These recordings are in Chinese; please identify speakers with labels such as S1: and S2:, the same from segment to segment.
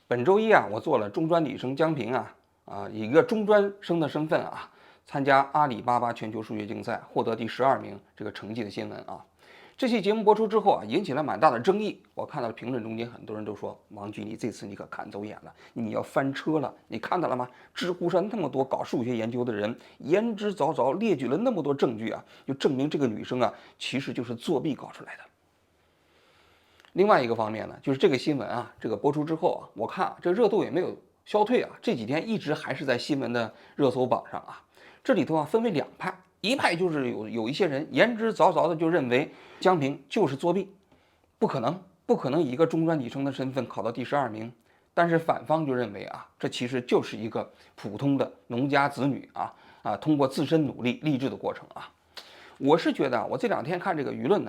S1: 本周一啊，我做了中专女生江平以一个中专生的身份参加阿里巴巴全球数学竞赛，获得第12名这个成绩的新闻啊。这期节目播出之后引起了蛮大的争议。我看到评论中间很多人都说：“王局，你这次你可看走眼了，你要翻车了。你看到了吗？知乎上那么多搞数学研究的人，言之凿凿列举了那么多证据就证明这个女生其实就是作弊搞出来的。”另外一个方面呢，就是这个新闻这个播出之后我看这热度也没有消退这几天一直还是在新闻的热搜榜上这里头分为两派，一派就是有一些人言之凿凿的就认为江平就是作弊，不可能以一个中专女生的身份考到第12名。但是反方就认为这其实就是一个普通的农家子女通过自身努力励志的过程我是觉得我这2天看这个舆论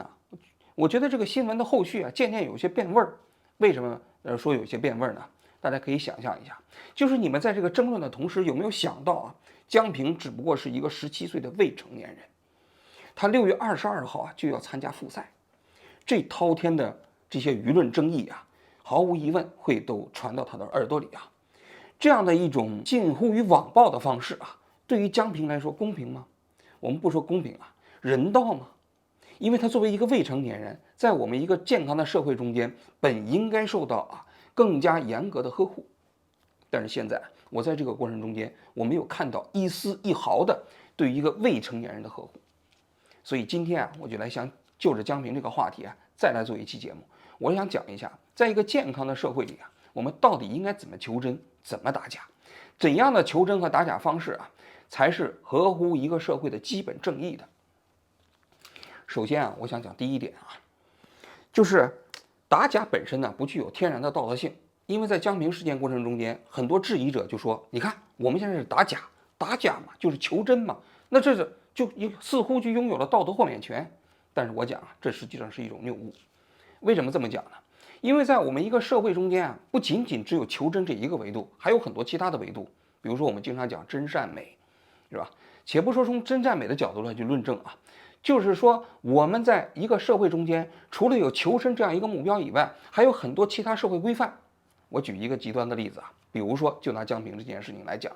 S1: 我觉得这个新闻的后续渐渐有些变味儿。为什么说有些变味儿呢？大家可以想象一下，就是你们在这个争论的同时，有没有想到江平只不过是一个17岁的未成年人，他6月22号就要参加复赛，这滔天的这些舆论争议毫无疑问会都传到他的耳朵里这样的一种近乎于网暴的方式对于江平来说公平吗？我们不说公平人道吗？因为他作为一个未成年人，在我们一个健康的社会中间，本应该受到更加严格的呵护。但是现在我在这个过程中间，我没有看到一丝一毫的对于一个未成年人的呵护。所以今天我就来想就着江平这个话题再来做一期节目。我想讲一下，在一个健康的社会里我们到底应该怎么求真，怎么打假，怎样的求真和打假方式才是合乎一个社会的基本正义的。首先我想讲第一点就是打假本身不具有天然的道德性。因为在江平事件过程中间，很多质疑者就说：“你看，我们现在是打假，打假嘛，就是求真嘛，那这就似乎就拥有了道德豁免权。”但是我讲这实际上是一种谬误。为什么这么讲呢？因为在我们一个社会中间不仅仅只有求真这一个维度，还有很多其他的维度。比如说我们经常讲真善美，是吧？且不说从真善美的角度来去论证就是说我们在一个社会中间，除了有求真这样一个目标以外，还有很多其他社会规范。我举一个极端的例子比如说就拿江平这件事情来讲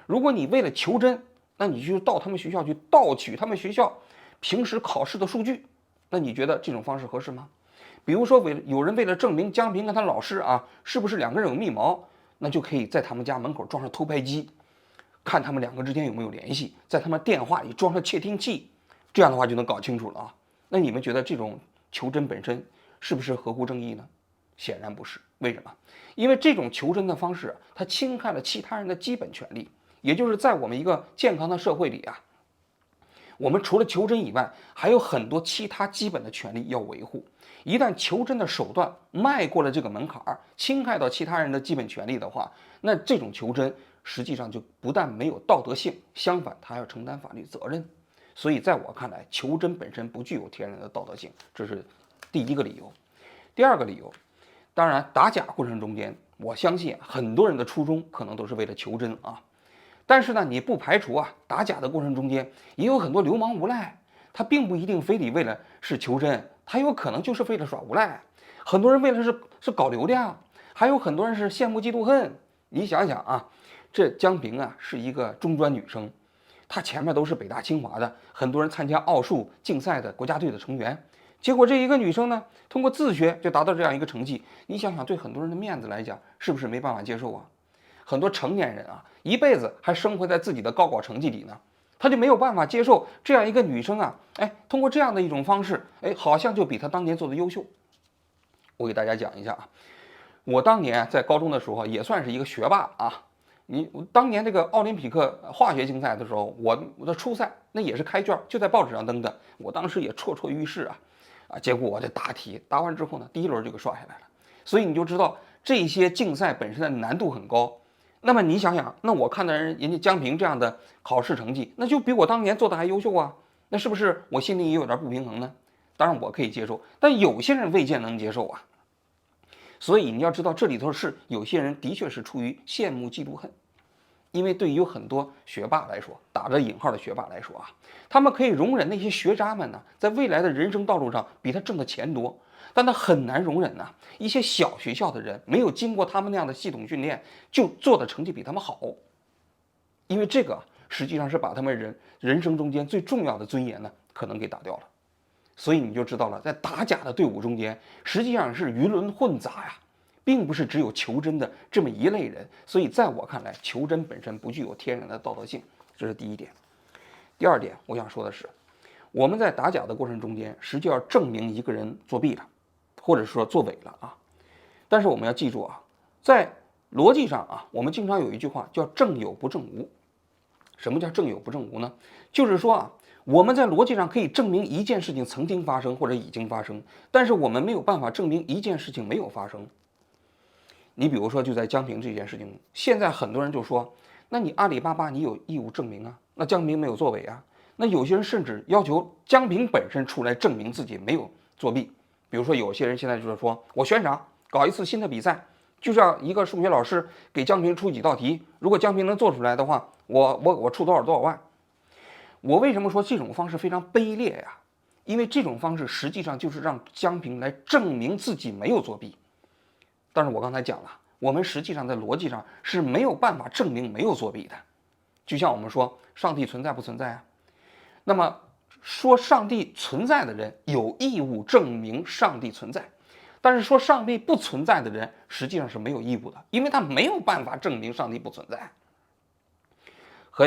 S1: 如果你为了求真，那你就到他们学校去盗取他们学校平时考试的数据，那你觉得这种方式合适吗？比如说有人为了证明江平跟他老师是不是2个人有密谋，那就可以在他们家门口装上偷拍机，看他们2个之间有没有联系，在他们电话里装上窃听器，这样的话就能搞清楚了那你们觉得这种求真本身是不是合乎正义呢？显然不是。为什么？因为这种求真的方式它侵害了其他人的基本权利。也就是在我们一个健康的社会里我们除了求真以外，还有很多其他基本的权利要维护。一旦求真的手段迈过了这个门槛侵害到其他人的基本权利的话，那这种求真实际上就不但没有道德性，相反它还要承担法律责任。所以在我看来，求真本身不具有天然的道德性，这是第一个理由。第二个理由，当然打假过程中间，我相信很多人的初衷可能都是为了求真但是呢，你不排除打假的过程中间也有很多流氓无赖，他并不一定非得为了是求真，他有可能就是为了耍无赖。很多人为了是搞流量，还有很多人是羡慕嫉妒恨。你想想这江平是一个中专女生，她前面都是北大清华的，很多人参加奥数竞赛的国家队的成员。结果这一个女生呢，通过自学就达到这样一个成绩，你想想，对很多人的面子来讲，是不是没办法接受很多成年人一辈子还生活在自己的高考成绩里呢，他就没有办法接受这样一个女生通过这样的一种方式，好像就比她当年做的优秀。我给大家讲一下我当年在高中的时候也算是一个学霸我当年这个奥林匹克化学竞赛的时候，我的初赛那也是开卷，就在报纸上登的，我当时也绰绰欲试结果我这答题答完之后呢，第一轮就给刷下来了。所以你就知道这些竞赛本身的难度很高。那么你想想，那我看到人家江平这样的考试成绩，那就比我当年做的还优秀那是不是我心里也有点不平衡呢？当然我可以接受，但有些人未见能接受所以你要知道，这里头是有些人的确是出于羡慕嫉妒恨。因为对于很多学霸来说，打着引号的学霸来说他们可以容忍那些学渣们在未来的人生道路上比他挣的钱多，但他很难容忍呢一些小学校的人没有经过他们那样的系统训练就做的成绩比他们好，因为这个实际上是把他们人生中间最重要的尊严呢可能给打掉了。所以你就知道了，在打假的队伍中间，实际上是鱼龙混杂呀，并不是只有求真的这么一类人。所以在我看来，求真本身不具有天然的道德性，这是第一点。第二点，我想说的是，我们在打假的过程中间，实际要证明一个人作弊了，或者说作伪了啊。但是我们要记住啊，在逻辑上啊，我们经常有一句话叫证有不证无。什么叫证有不证无呢？就是说啊，我们在逻辑上可以证明一件事情曾经发生或者已经发生，但是我们没有办法证明一件事情没有发生。你比如说，就在江平这件事情，现在很多人就说，那你阿里巴巴你有义务证明啊，那江平没有作伪啊。那有些人甚至要求江平本身出来证明自己没有作弊。比如说，有些人现在就是说我悬赏搞一次新的比赛，就是要一个数学老师给江平出几道题，如果江平能做出来的话，我出多少万。我为什么说这种方式非常卑劣呀？因为这种方式实际上就是让江平来证明自己没有作弊。但是我刚才讲了，我们实际上在逻辑上是没有办法证明没有作弊的。就像我们说上帝存在不存在啊？那么说上帝存在的人有义务证明上帝存在，但是说上帝不存在的人实际上是没有义务的，因为他没有办法证明上帝不存在。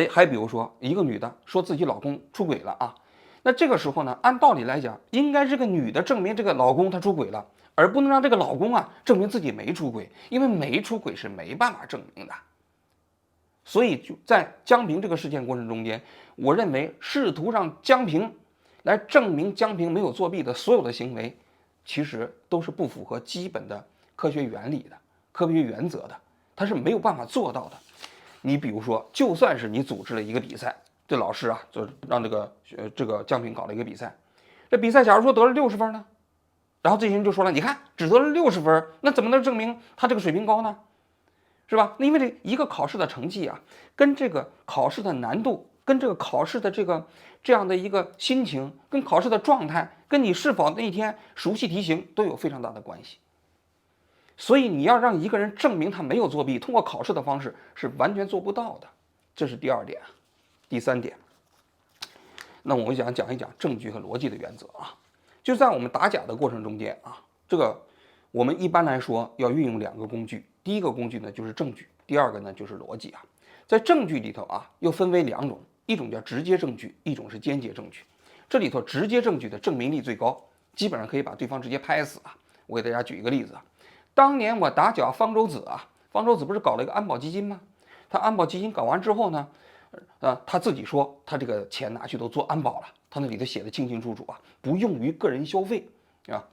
S1: 还比如说，一个女的说自己老公出轨了啊，那这个时候呢，按道理来讲，应该这个女的证明这个老公他出轨了，而不能让这个老公啊证明自己没出轨，因为没出轨是没办法证明的。所以就在江平这个事件过程中间，我认为试图让江平来证明江平没有作弊的所有的行为，其实都是不符合基本的科学原理的、科学原则的，他是没有办法做到的。你比如说，就算是你组织了一个比赛，这老师啊，就让这个江平搞了一个比赛，这比赛假如说得了60分呢，然后这些人就说了，你看只得了60分，那怎么能证明他这个水平高呢？是吧？那因为这一个考试的成绩啊，跟这个考试的难度，跟这个考试的这样的一个心情，跟考试的状态，跟你是否那一天熟悉题型都有非常大的关系。所以你要让一个人证明他没有作弊，通过考试的方式是完全做不到的。这是第二点。第三点，那我们想讲一讲证据和逻辑的原则啊。就在我们打假的过程中间啊，这个我们一般来说要运用2个工具。第一个工具呢就是证据，第二个呢就是逻辑啊。在证据里头啊，又分为2种，一种叫直接证据，一种是间接证据。这里头直接证据的证明力最高，基本上可以把对方直接拍死啊。我给大家举一个例子啊。当年我打假方舟子啊，方舟子不是搞了一个安保基金吗？他安保基金搞完之后呢，他自己说他这个钱拿去都做安保了，他那里头写的清清楚楚啊，不用于个人消费啊。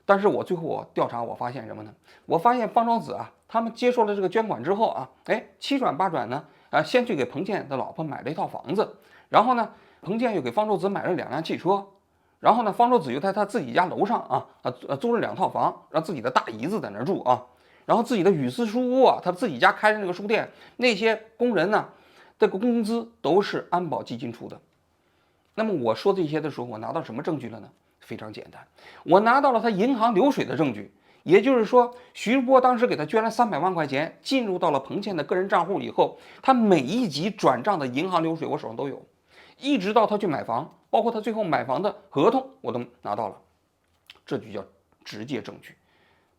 S1: 但是我最后我调查我发现什么呢？我发现方舟子啊，他们接受了这个捐款之后啊，七转八转呢，先去给彭健的老婆买了一套房子，然后呢，彭健又给方舟子买了2辆汽车。然后呢，方舟子又在他自己家楼上租了2套房，让自己的大姨子在那儿住啊。然后自己的雨丝书屋啊，他自己家开的那个书店，那些工人呢，这个工资都是安保基金出的。那么我说这些的时候，我拿到什么证据了呢？非常简单，我拿到了他银行流水的证据。也就是说，徐波当时给他捐了300万块钱，进入到了彭健的个人账户以后，他每一级转账的银行流水我手上都有，一直到他去买房。包括他最后买房的合同我都拿到了，这就叫直接证据。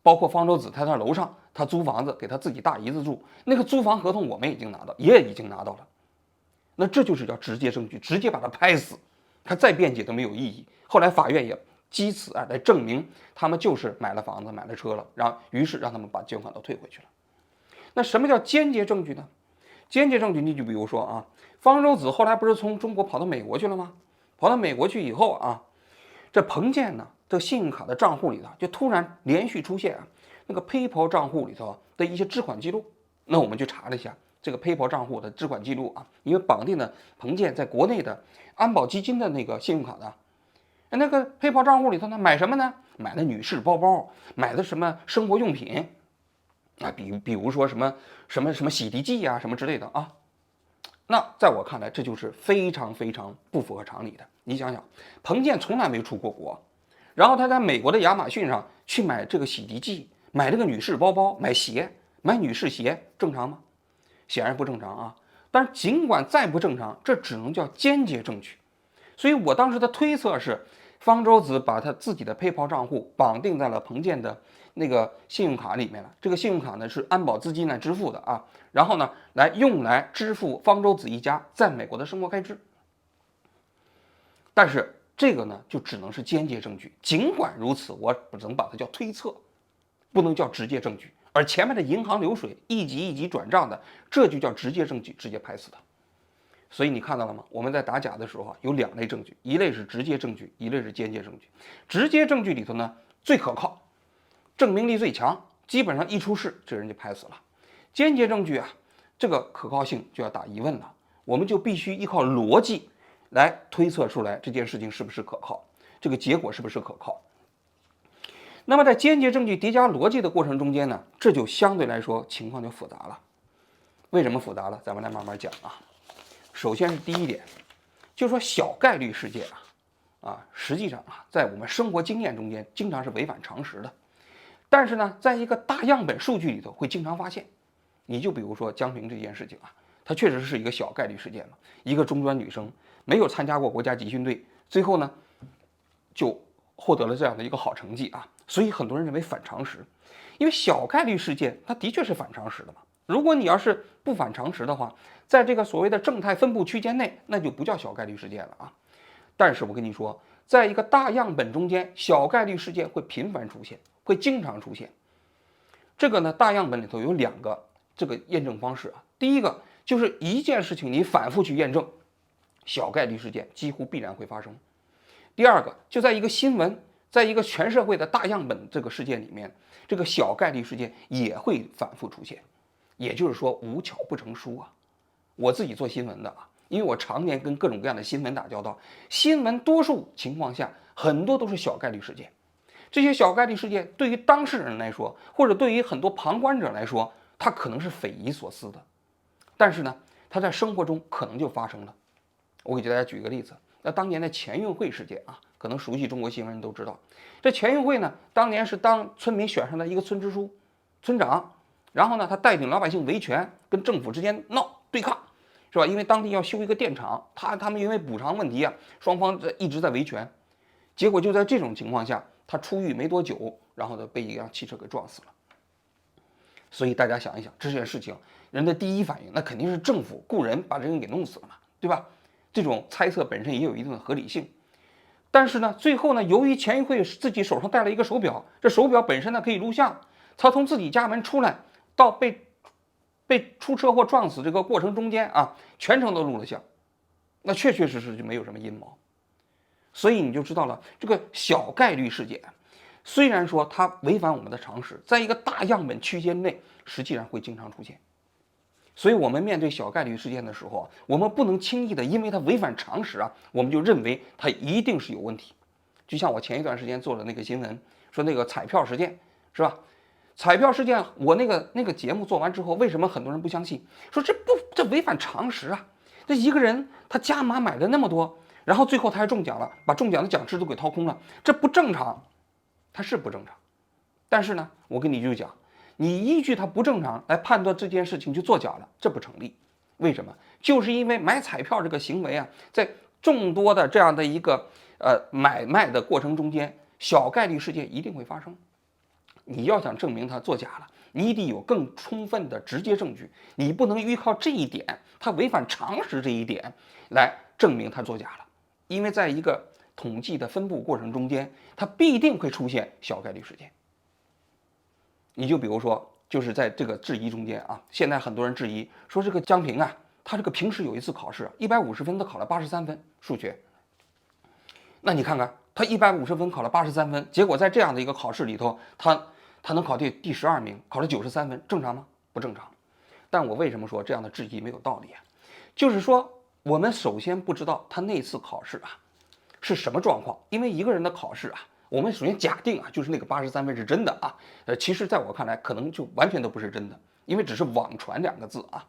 S1: 包括方舟子他在楼上，他租房子给他自己大姨子住，那个租房合同我们也已经拿到了。那这就是叫直接证据，直接把他拍死，他再辩解都没有意义。后来法院也基此来证明他们就是买了房子买了车了，于是让他们把捐款都退回去了。那什么叫间接证据呢？间接证据你就比如说啊，方舟子后来不是从中国跑到美国去了吗？跑到美国去以后啊，这彭健呢，这信用卡的账户里头就突然连续出现那个 PayPal 账户里头的一些支款记录。那我们就查了一下这个 PayPal 账户的支款记录啊，因为绑定了彭健在国内的安保基金的那个信用卡的。那个 PayPal 账户里头呢，买什么呢？买的女士包包，买的什么生活用品啊，比如说什么洗涤剂啊，什么之类的啊。那在我看来，这就是非常非常不符合常理的。你想想，彭健从来没出过国，然后他在美国的亚马逊上去买这个洗涤剂，买这个女士包包，买鞋，买女士鞋，正常吗？显然不正常啊。但是尽管再不正常，这只能叫间接证据。所以我当时的推测是，方舟子把他自己的PayPal账户绑定在了彭建的那个信用卡里面了。这个信用卡呢是安保资金来支付的啊，然后呢用来支付方舟子一家在美国的生活开支。但是这个呢就只能是间接证据。尽管如此，我只能把它叫推测，不能叫直接证据。而前面的银行流水一级一级转账的，这就叫直接证据，直接拍死的。所以你看到了吗？我们在打假的时候啊，有2类证据，一类是直接证据，一类是间接证据。直接证据里头呢最可靠，证明力最强，基本上一出事这人就拍死了。间接证据啊，这个可靠性就要打疑问了，我们就必须依靠逻辑来推测出来这件事情是不是可靠，这个结果是不是可靠。那么在间接证据叠加逻辑的过程中间呢，这就相对来说情况就复杂了。为什么复杂了？咱们来慢慢讲啊。首先是第一点，就是说小概率事件实际上在我们生活经验中间经常是违反常识的。但是呢，在一个大样本数据里头会经常发现。你就比如说江平这件事情啊，它确实是一个小概率事件嘛，一个中专女生没有参加过国家集训队，最后呢就获得了这样的一个好成绩啊，所以很多人认为反常识。因为小概率事件它的确是反常识的嘛。如果你要是不反常识的话，在这个所谓的正态分布区间内，那就不叫小概率事件了啊。但是我跟你说，在一个大样本中间，小概率事件会频繁出现，会经常出现。这个呢，大样本里头有2个这个验证方式啊。第一个就是一件事情你反复去验证，小概率事件几乎必然会发生。第二个就在一个新闻，在一个全社会的大样本这个事件里面，这个小概率事件也会反复出现。也就是说无巧不成书啊。我自己做新闻的啊，因为我常年跟各种各样的新闻打交道，新闻多数情况下很多都是小概率事件。这些小概率事件对于当事人来说，或者对于很多旁观者来说，它可能是匪夷所思的，但是呢，它在生活中可能就发生了。我给大家举一个例子，那当年的全运会事件啊，可能熟悉中国新闻人都知道，这全运会呢，当年是当村民选上的一个村支书、村长，然后呢，他带领老百姓维权，跟政府之间闹对抗，是吧？因为当地要修一个电厂，他们因为补偿问题啊，双方一直在维权，结果就在这种情况下，他出狱没多久，然后呢被一辆汽车给撞死了。所以大家想一想，这件事情人的第一反应，那肯定是政府雇人把这人给弄死了嘛，对吧？这种猜测本身也有一定的合理性。但是呢，最后呢，由于全运会自己手上戴了一个手表，这手表本身呢可以录像，他从自己家门出来到被出车祸撞死这个过程中间啊，全程都录了像，那确确实实就没有什么阴谋。所以你就知道了，这个小概率事件虽然说它违反我们的常识，在一个大样本区间内实际上会经常出现。所以我们面对小概率事件的时候，我们不能轻易的因为它违反常识啊，我们就认为它一定是有问题。就像我前一段时间做的那个新闻，说那个彩票事件，是吧？彩票事件，我那个节目做完之后，为什么很多人不相信？说这违反常识啊！这一个人他加码买了那么多，然后最后他还中奖了，把中奖的奖池都给掏空了，这不正常，它是不正常。但是呢，我跟你就讲，你依据它不正常来判断这件事情就作假了，这不成立。为什么？就是因为买彩票这个行为啊，在众多的这样的一个买卖的过程中间，小概率事件一定会发生。你要想证明它作假了，你得有更充分的直接证据，你不能依靠这一点，它违反常识这一点来证明它作假了。因为在一个统计的分布过程中间，它必定会出现小概率事件。你就比如说，就是在这个质疑中间啊，现在很多人质疑说这个江平啊，他这个平时有一次考试150分，他考了83分数学。那你看看他150分考了83分，结果在这样的一个考试里头，他能考第12名，考了93分，正常吗？不正常。但我为什么说这样的质疑没有道理啊？就是说，我们首先不知道他那次考试啊是什么状况，因为一个人的考试啊，我们首先假定啊，就是那个83分是真的啊。其实在我看来，可能就完全都不是真的，因为只是网传2个字啊。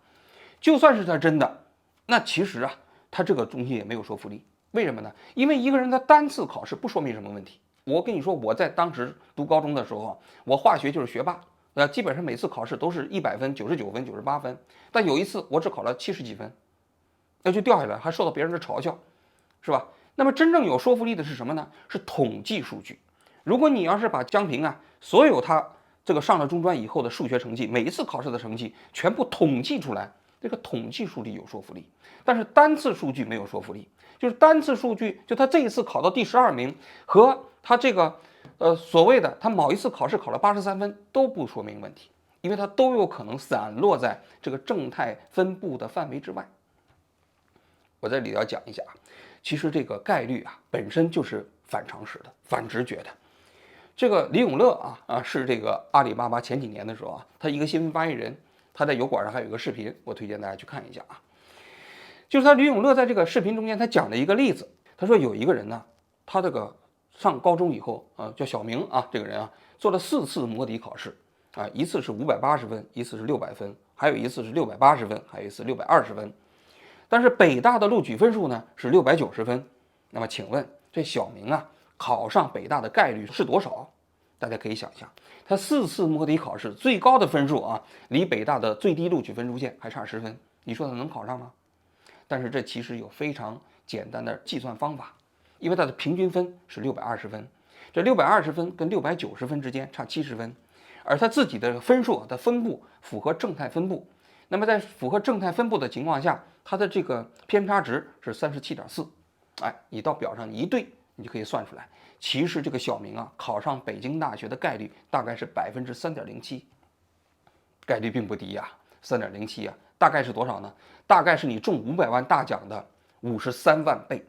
S1: 就算是他真的，那其实啊，他这个东西也没有说服力。为什么呢？因为一个人的单次考试不说明什么问题，我跟你说，我在当时读高中的时候，我化学就是学霸，基本上每次考试都是100分、99分、98分，但有一次我只考了70几分，那就掉下来，还受到别人的嘲笑，是吧？那么真正有说服力的是什么呢？是统计数据。如果你要是把江平啊所有他这个上了中专以后的数学成绩，每一次考试的成绩全部统计出来，这个统计数据有说服力，但是单次数据没有说服力。就是单次数据，就他这一次考到第12名和他这个所谓的他某一次考试考了83分都不说明问题，因为它都有可能散落在这个正态分布的范围之外。我在这里要讲一下啊，其实这个概率啊本身就是反常识的、反直觉的。这个李永乐是这个阿里巴巴前几年的时候啊，他一个新闻发言人，他在油管上还有一个视频，我推荐大家去看一下啊。就是他李永乐在这个视频中间，他讲了一个例子，他说有一个人呢，他这个上高中以后叫小明啊，这个人啊做了4次模拟考试啊，一次是580分，一次是600分，还有一次是680分，还有一次620分。但是北大的录取分数呢是690分。那么请问这小明啊考上北大的概率是多少？大家可以想象，他4次模拟考试最高的分数啊，离北大的最低录取分数线还差10分，你说他能考上吗？但是这其实有非常简单的计算方法，因为它的平均分是620分，这620分跟690分之间差70分，而他自己的分数的分布符合正态分布，那么在符合正态分布的情况下，它的这个偏差值是37.4，你到表上一对，你就可以算出来，其实这个小明啊考上北京大学的概率大概是3.07%，概率并不低呀，3.07啊，大概是多少呢？大概是你中500万大奖的53万倍。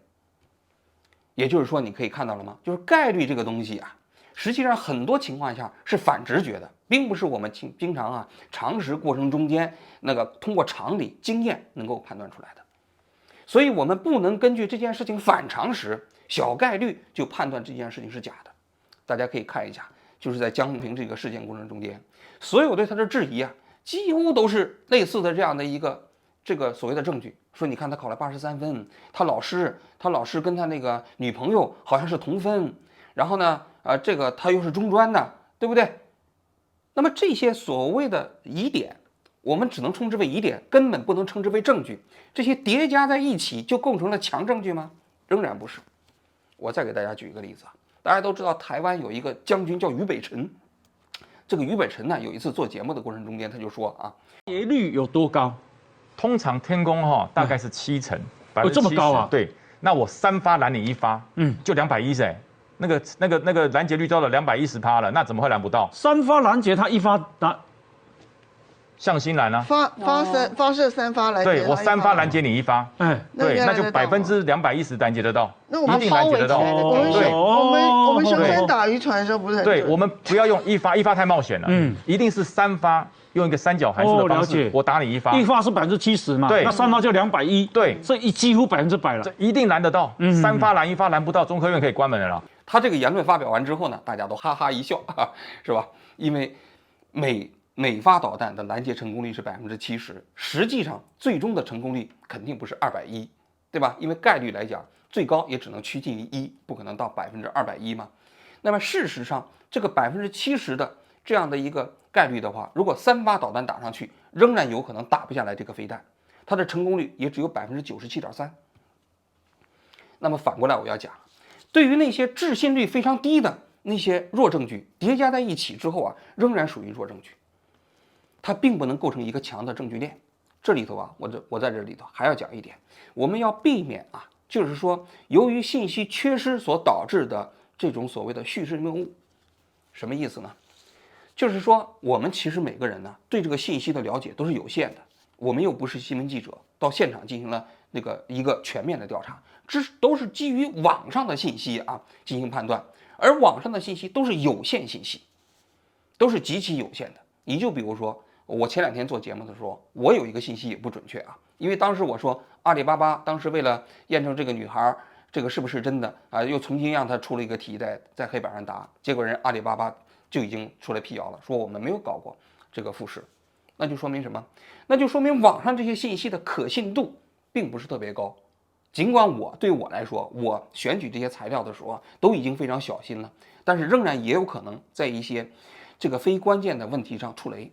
S1: 也就是说，你可以看到了吗？就是概率这个东西啊，实际上很多情况下是反直觉的，并不是我们经常常识过程中间那个通过常理经验能够判断出来的。所以我们不能根据这件事情反常识、小概率就判断这件事情是假的。大家可以看一下，就是在江平这个事件过程中间，所有对他的质疑啊，几乎都是类似的这样的一个这个所谓的证据，说你看他考了83分，他老师跟他那个女朋友好像是同分，然后呢，这个他又是中专的，对不对？那么这些所谓的疑点，我们只能称之为疑点，根本不能称之为证据。这些叠加在一起就构成了强证据吗？仍然不是。我再给大家举一个例子啊，大家都知道台湾有一个将军叫俞北辰，这个俞北辰呢，有一次做节目的过程中间，他就说啊，
S2: 跌率有多高？
S3: 通常天宫大概是70%，
S2: 这么高啊？
S3: 对，那我3发拦你1发，就210哎，那个拦截率到了210%了，那怎么会拦不到
S2: ？3发拦截，他1发拿。
S3: 向心拦啊，
S4: 发射3发拦截，
S3: 对我3发拦截你1发，对，那就210%拦截得到，
S4: 那我们
S3: 一定拦截得到。
S4: 对，我们熊山打渔船的时候不是很
S3: 对，我们不要用1发太冒险了，一定是3发，用一个三角函数的方式，我打你1发，1
S2: 发是70%嘛，
S3: 对，
S2: 那3发就210，
S3: 对，
S2: 这几乎100%了，
S3: 这一定拦得到，3发拦1发拦不到，中科院可以关门了啦。
S1: 他这个言论发表完之后呢，大家都哈哈一笑，是吧？因为每发导弹的拦截成功率是70%，实际上最终的成功率肯定不是210，对吧？因为概率来讲，最高也只能趋近于1，不可能到210%嘛。那么事实上，这个70%的这样的一个概率的话，如果3发导弹打上去，仍然有可能打不下来这个飞弹，它的成功率也只有97.3%。那么反过来我要讲，对于那些置信率非常低的那些弱证据叠加在一起之后仍然属于弱证据。它并不能构成一个强的证据链。这里头我在这里头还要讲一点，我们要避免就是说由于信息缺失所导致的这种所谓的叙事谬误。什么意思呢？就是说我们其实每个人对这个信息的了解都是有限的，我们又不是新闻记者，到现场进行了一个全面的调查，这都是基于网上的信息进行判断，而网上的信息都是有限信息，都是极其有限的。你就比如说我前2天做节目的时候，我有一个信息也不准确因为当时我说阿里巴巴当时为了验证这个女孩这个是不是真的又重新让她出了一个题在黑板上答，结果人阿里巴巴就已经出来辟谣了，说我们没有搞过这个复试。那就说明什么？那就说明网上这些信息的可信度并不是特别高。尽管对我来说，我选取这些材料的时候都已经非常小心了，但是仍然也有可能在一些这个非关键的问题上触雷。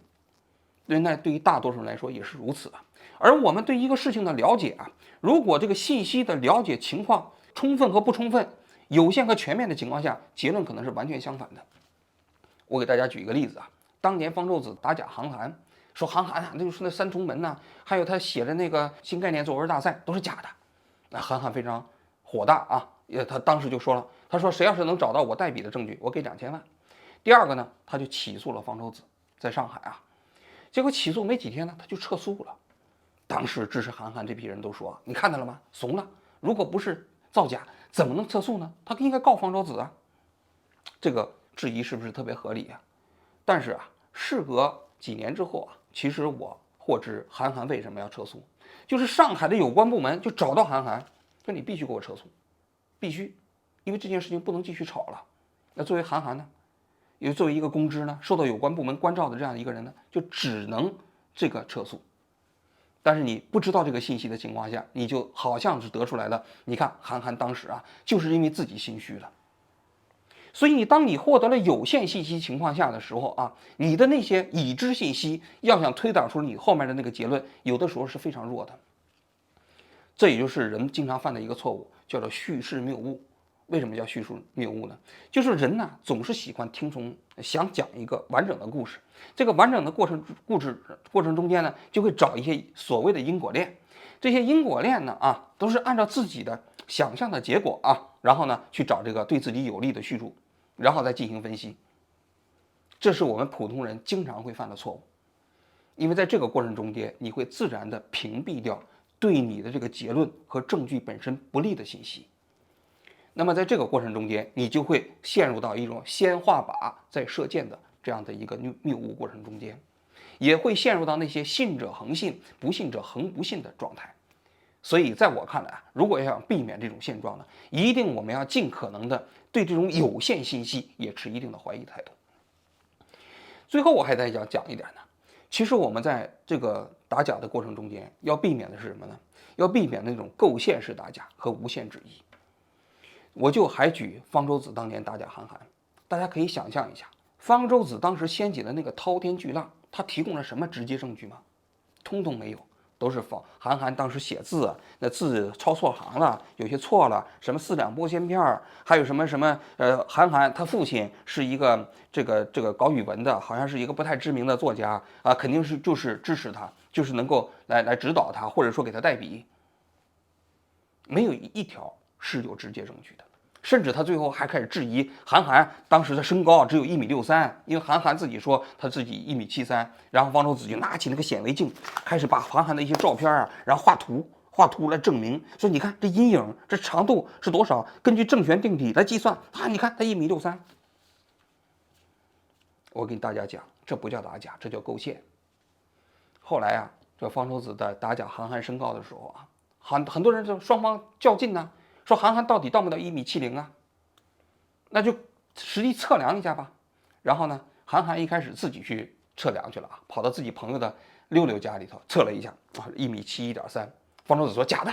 S1: 那对于大多数人来说也是如此的。而我们对一个事情的了解啊，如果这个信息的了解情况充分和不充分、有限和全面的情况下，结论可能是完全相反的。我给大家举一个例子啊，当年方舟子打假韩寒，说韩寒啊，那就是那三重门呐，还有他写的那个新概念作文大赛都是假的。那韩寒非常火大啊，他当时就说了，他说谁要是能找到我代笔的证据，我给2000万。第二个呢，他就起诉了方舟子，在上海啊，结果起诉没几天呢，他就撤诉了。当时支持韩寒这批人都说，你看到了吗？怂了，如果不是造假，怎么能撤诉呢？他应该告方舟子啊。这个质疑是不是特别合理啊？但是啊，事隔几年之后啊，其实我获知韩寒为什么要撤诉，就是上海的有关部门就找到韩寒，说你必须给我撤诉，必须，因为这件事情不能继续吵了。那作为韩寒呢，也作为一个公知呢，受到有关部门关照的这样一个人呢，就只能这个撤诉。但是你不知道这个信息的情况下，你就好像是得出来的。你看韩寒当时啊，就是因为自己心虚了。所以当你获得了有限信息情况下的时候啊，你的那些已知信息要想推导出你后面的那个结论，有的时候是非常弱的。这也就是人经常犯的一个错误，叫做叙事谬误。为什么叫叙述谬误呢？就是人呢总是喜欢想讲一个完整的故事，这个完整的过程中间呢，就会找一些所谓的因果链。这些因果链呢啊，都是按照自己的想象的结果啊，然后呢去找这个对自己有利的叙述，然后再进行分析。这是我们普通人经常会犯的错误，因为在这个过程中间，你会自然的屏蔽掉对你的这个结论和证据本身不利的信息。那么在这个过程中间，你就会陷入到一种先画靶再射箭的这样的一个谬误过程中间，也会陷入到那些信者恒信，不信者恒不信的状态。所以在我看来啊，如果要想避免这种现状呢，一定我们要尽可能的对这种有限信息也持一定的怀疑态度。最后我还再讲一点呢，其实我们在这个打假的过程中间，要避免的是什么呢？要避免那种构陷式打假和无限质疑。我就还举方舟子当年打假韩寒，大家可以想象一下，方舟子当时掀起的那个滔天巨浪，他提供了什么直接证据吗？通通没有，都是韩寒当时写字啊，那字抄错行了，有些错了，什么4两拨仙片儿，还有什么韩寒他父亲是一个这个搞语文的，好像是一个不太知名的作家啊，肯定是就是支持他，就是能够来指导他，或者说给他代笔，没有一条是有直接证据的。甚至他最后还开始质疑韩寒当时的身高只有1.63米，因为韩寒自己说他自己1.73米，然后方舟子就拿起那个显微镜，开始把韩寒的一些照片啊，然后画图来证明，说你看这阴影这长度是多少，根据正弦定理来计算啊，你看他1.63米。我跟大家讲，这不叫打假，这叫构陷。后来啊，这方舟子在打假韩寒身高的时候啊，很多人就双方较劲呢。说韩寒到底到不到1.70米啊？那就实际测量一下吧。然后呢，韩寒一开始自己去测量去了啊，跑到自己朋友的溜溜家里头测了一下啊，1.71.3米。方舟子说假的，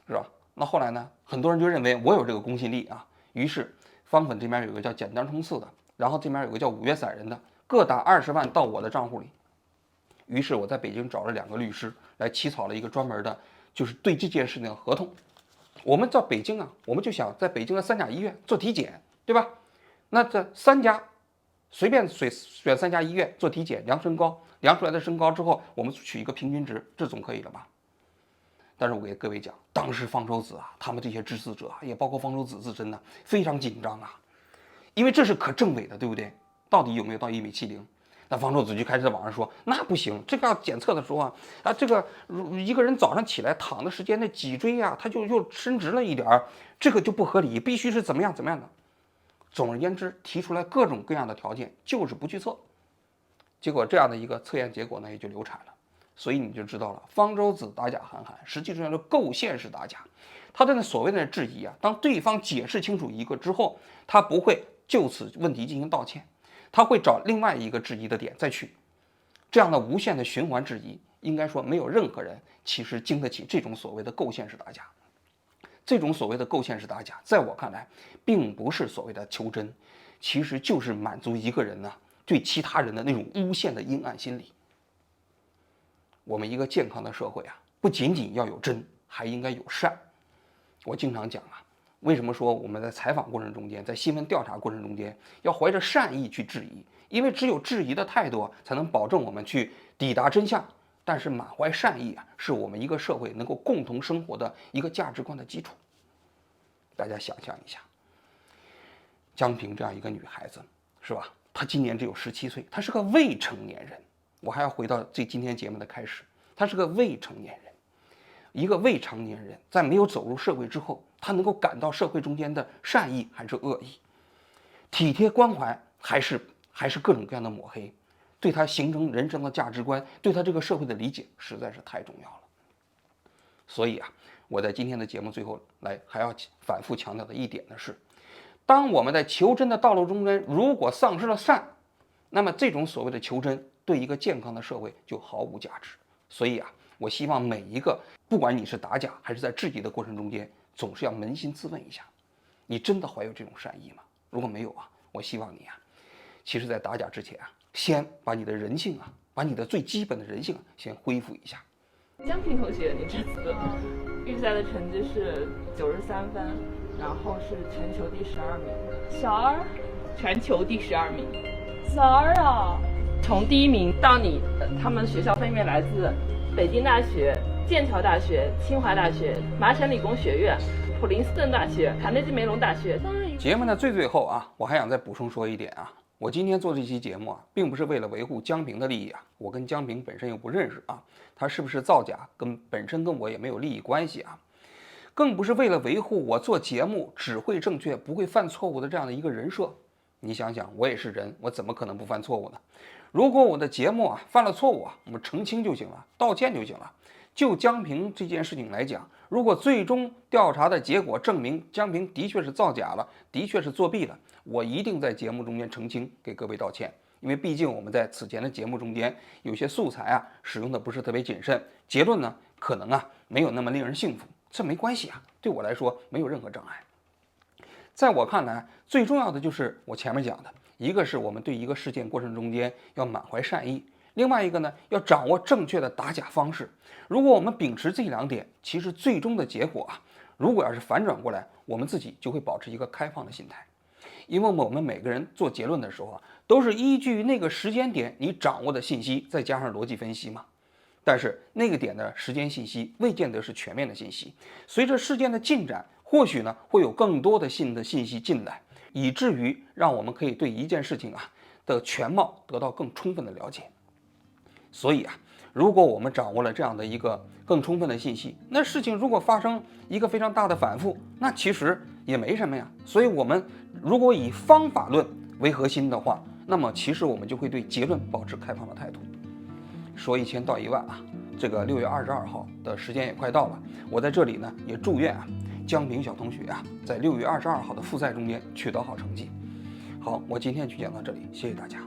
S1: 是吧？那后来呢，很多人就认为我有这个公信力啊，于是方粉这边有个叫简单冲刺的，然后这边有个叫5月散人的，各打20万到我的账户里。于是我在北京找了2个律师来起草了一个专门的，就是对这件事情的合同。我们在北京啊，我们就想在北京的3甲医院做体检，对吧？那这3家随便选3家医院做体检，量身高，量出来的身高之后，我们取一个平均值，这总可以了吧？但是我给各位讲，当时方舟子啊，他们这些支持者啊，也包括方舟子自身呢，非常紧张啊，因为这是可证伪的，对不对？到底有没有到1.70米？那方舟子就开始在网上说，那不行，这个要检测的时候啊，这个一个人早上起来躺的时间，那脊椎啊，它就又伸直了一点，这个就不合理，必须是怎么样的。总而言之，提出来各种各样的条件，就是不去测。结果这样的一个测验结果呢，也就流产了。所以你就知道了，方舟子打假韩寒，实际上是构陷式打假。他的那所谓的质疑啊，当对方解释清楚一个之后，他不会就此问题进行道歉。他会找另外一个质疑的点再去，这样的无限的循环质疑，应该说没有任何人其实经得起这种所谓的构陷式打假。这种所谓的构陷式打假，在我看来，并不是所谓的求真，其实就是满足一个人呢对其他人的那种诬陷的阴暗心理。我们一个健康的社会啊，不仅仅要有真，还应该有善。我经常讲啊，为什么说我们在采访过程中间，在新闻调查过程中间，要怀着善意去质疑？因为只有质疑的态度，才能保证我们去抵达真相。但是满怀善意啊，是我们一个社会能够共同生活的一个价值观的基础。大家想象一下，江平这样一个女孩子，是吧？她今年只有17岁，她是个未成年人。我还要回到今天节目的开始，她是个未成年人。一个未成年人在没有走入社会之后，他能够感到社会中间的善意还是恶意，体贴关怀还是各种各样的抹黑，对他形成人生的价值观，对他这个社会的理解实在是太重要了。所以啊，我在今天的节目最后还要反复强调的一点呢是，当我们在求真的道路中间如果丧失了善，那么这种所谓的求真对一个健康的社会就毫无价值。所以啊，我希望每一个，不管你是打假还是在质疑的过程中间，总是要扪心自问一下，你真的怀有这种善意吗？如果没有啊，我希望你啊，其实在打假之前啊，先把你的人性啊，把你的最基本的人性先恢复一下。
S5: 江平同学，你这次预赛的成绩是93分，然后是全球第12名。小二，全球第12名。小二啊，从第1名到你，他们学校分别来自北京大学、剑桥大学、清华大学、麻省理工学院、普林斯顿大学、卡内基梅隆大学。
S1: 节目的最后啊，我还想再补充说一点啊，我今天做这期节目啊，并不是为了维护江平的利益啊，我跟江平本身又不认识啊，他是不是造假本身跟我也没有利益关系啊，更不是为了维护我做节目只会正确不会犯错误的这样的一个人设。你想想，我也是人，我怎么可能不犯错误呢？如果我的节目啊犯了错误啊，我们澄清就行了，道歉就行了。就江平这件事情来讲，如果最终调查的结果证明江平的确是造假了，的确是作弊了，我一定在节目中间澄清，给各位道歉。因为毕竟我们在此前的节目中间有些素材啊使用的不是特别谨慎，结论呢可能啊没有那么令人信服，这没关系啊，对我来说没有任何障碍。在我看来，最重要的就是我前面讲的，一个是我们对一个事件过程中间要满怀善意，另外一个呢，要掌握正确的打假方式。如果我们秉持这2点，其实最终的结果啊，如果要是反转过来，我们自己就会保持一个开放的心态。因为我们每个人做结论的时候啊，都是依据那个时间点你掌握的信息，再加上逻辑分析嘛。但是那个点的时间信息未见得是全面的信息，随着事件的进展，或许呢会有更多的新的信息进来，以至于让我们可以对一件事情啊的全貌得到更充分的了解。所以啊，如果我们掌握了这样的一个更充分的信息，那事情如果发生一个非常大的反复，那其实也没什么呀。所以我们如果以方法论为核心的话，那么其实我们就会对结论保持开放的态度。说1000道1万啊，这个6月22号的时间也快到了，我在这里呢也祝愿啊江平小同学啊在6月22号的复赛中间取得好成绩。好，我今天就讲到这里，谢谢大家。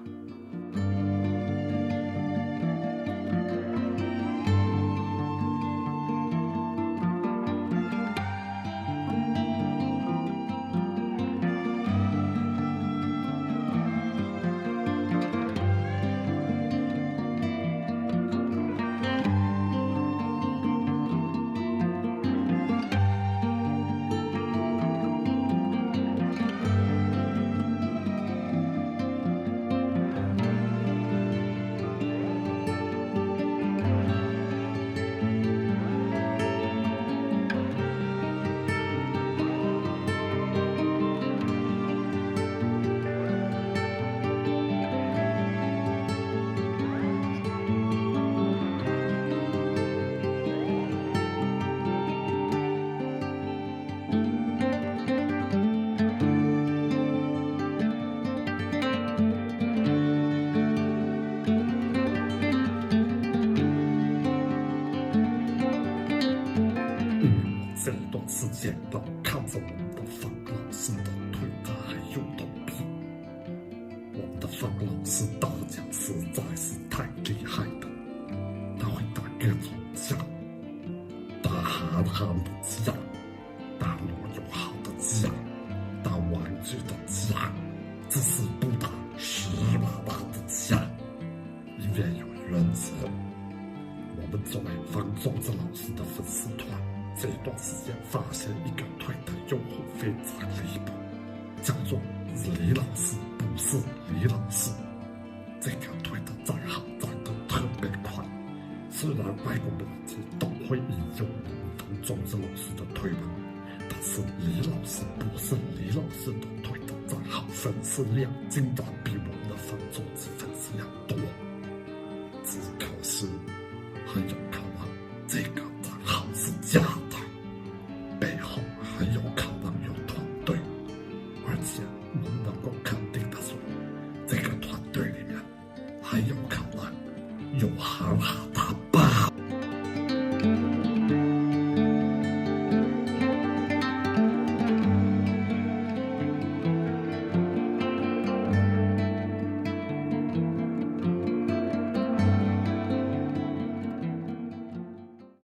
S6: 这段时间老看着我们的方老师的腿他还有点病，我们的方老师打架实在是太厉害了，他会打各种架，打哈哈的架，打罗永浩的架，打玩具的架，这是认识。我们作为方仲子老师的粉丝团，这段时间发现一个推的用户非常离谱，叫做李老师不是李老师。这个推的账号涨得特别快，虽然外国媒体都会引用方仲子老师的推文，但是李老师不是李老师的推的账号粉丝量竟然比我们的方仲子粉丝量多，只可惜很有可能这个账号是假的，背后很有可能有团队，而且我们能够肯定的说，这个团队里面很有可能有韩寒。